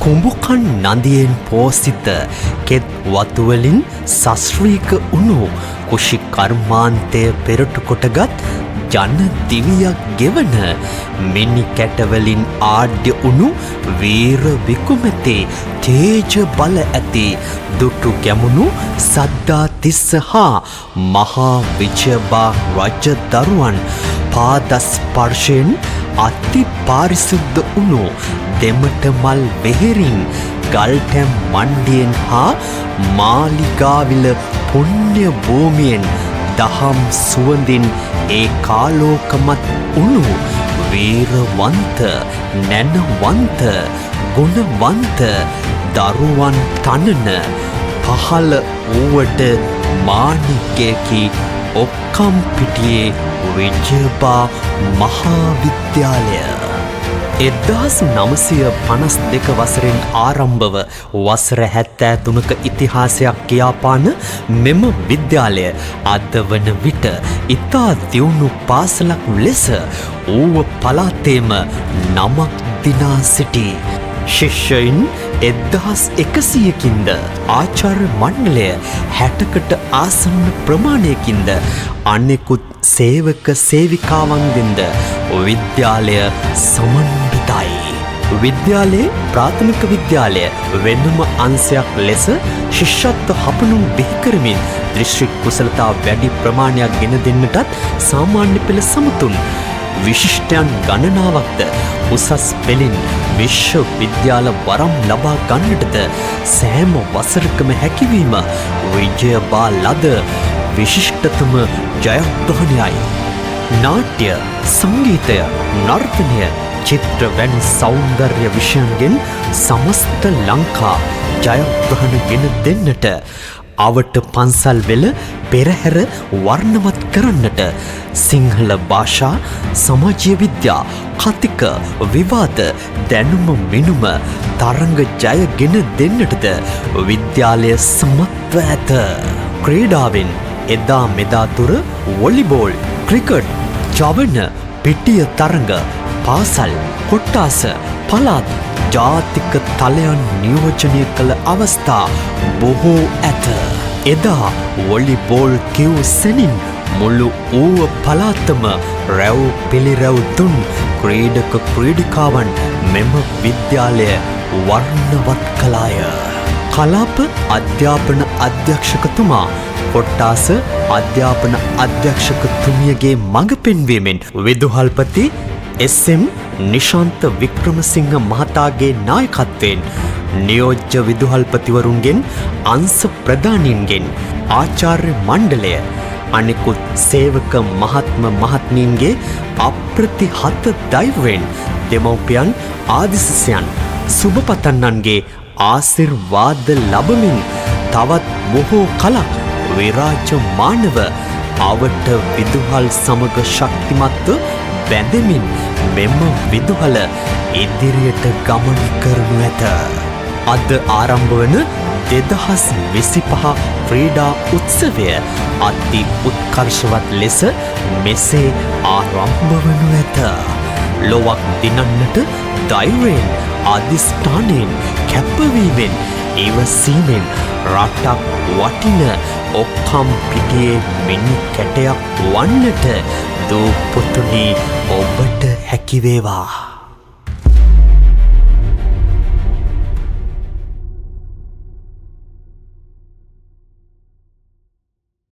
කුඹුකන් නදියෙන් පෝසිත කෙත් වතුවලින් සස්්‍රීක වුණු කුෂි කර්මාන්තය පෙරටු කොටගත් ජන දිවියක් ගෙවන මිනි කැටවලින් ආඩ්‍ය වුණු වීර විකුමැතේ තේජ බල ඇති දුටු ගැමුණු සද්දා තිස්ස හා මහා විජයබා රජ දරුවන් පාදස්පර්ශයෙන් අති පාරිසුද්ධ වුණු දෙමට මල් වෙහෙරින් ගල්ටැම් මණ්ඩියෙන් හා මාලිගාවිල පුණ්‍ය භූමියෙන් දහම් සුවඳින් ඒ කාලෝකමත් වුණු වීරවන්ත නැනවන්ත ගුණවන්ත දරුවන් තනන පහළ වූවට මාණිකයකි ඔක්කම්පිටියේ විජයබා මහාවිද්‍යාලය. 1952 වසරෙන් ආරම්භව වසර 73ක ඉතිහාසයක් කියාපාන මෙම විද්‍යාලය අද වන විට ඉතා දියුණු පාසලක් ලෙස ඌව පළාතේම නමක් දිනා සිටී. ශිෂ්‍යයින් 1100කින්ද ආචාර්ය මණ්ඩලය 60කට ආසන්න ප්‍රමාණයකින්ද අනෙකුත් සේවක සේවිකාවන්ගෙන්ද විද්‍යාලය සමන්විතයි. විද්‍යාලයේ ප්‍රාථමික විද්‍යාලය වෙනම අංශයක් ලෙස ශිෂ්‍යත්ව හපනුම් බිහි කරමින් දිස්ත්‍රික් කුසලතා වැඩි ප්‍රමාණයක් ගෙන දෙන්නටත් සාමාන්‍ය පෙළ සමතුන් විශිෂ්ටයන් ගණනාවක්ද උසස් පෙළින් විශ්ව විද්‍යාල වරම් ලබා ගන්නටද සෑම වසරකම හැකිවීම විජයබා ලද විශිෂ්ටතම ජයග්‍රහණයයි. නාට්‍ය, සංගීතය, නර්තනය, චිත්‍ර වැනි සෞන්දර්ය විෂයන්ගෙන් සමස්ත ලංකා ජයග්‍රහණ ගෙන දෙන්නට අවට පන්සල් වෙල පෙරහැර වර්ණවත් කරන්නට සිංහල භාෂා, සමාජීය විද්‍යා, කතික, විවාද, දැනුම මිනුම තරංග ජය ගෙන දෙන්නටද විද්‍යාලය සමත්ව ඇත. ක්‍රීඩාවෙන් එදා මෙදා තුර වොලිබෝල්, ක්‍රිකට්, ජවන, පිටිය තරඟ, පාසල්, කොට්ටාස, පළාත්, ජාතික තලයන් නියෝජනය කළ අවස්ථා බොහෝ ඇත. එදා වොලිබෝල් කිව් සැනින් මුළු ඌව පළාතම රැව් පිළිරැව් දුන් ක්‍රීඩක ක්‍රීඩිකාවන් මෙම විද්‍යාලය වර්ණවත් කළාය. කලාප අධ්‍යාපන අධ්‍යක්ෂකතුමා කොට්ටාස අධ්‍යාපන අධ්‍යක්ෂකතුමියගේ මඟ පෙන්වීමෙන් විදුහල්පති එස්.එම්. නිශාන්ත වික්‍රමසිංහ මහතාගේ නායකත්වයෙන් නියෝජ්‍ය විදුහල්පතිවරුන්ගෙන් අංශ ප්‍රධානීන්ගෙන් ආචාර්ය මණ්ඩලය අනෙකුත් සේවක මහත්ම මහත්මීන්ගේ අප්‍රතිහත දෛවයෙන් දෙමව්පියන් ආදිසිසයන් සුබපතන්නන්ගේ ආශිර්වාද ලබමින් තවත් බොහෝ කලක් විරාජමානව අවට විදුහල් සමග ශක්තිමත්ව බැඳෙමින් මෙම විදුහල ඉදිරියට ගමන් කරනු ඇත. අද ආරම්භ වන 2025 ක්‍රීඩා උත්සවය අති උත්කර්ෂවත් ලෙස මෙසේ ආරම්භ වනු ඇත. ලොවක් දිනන්නට ධෛර්යයෙන්, අධිෂ්ඨානයෙන්, කැපවීමෙන්, ඉවසීමෙන් රටක් වටින ඔක්කම් පිටියේ මිනි කැටයක් වන්නට දූ පුතුනි ඔබට හැකිවේවා.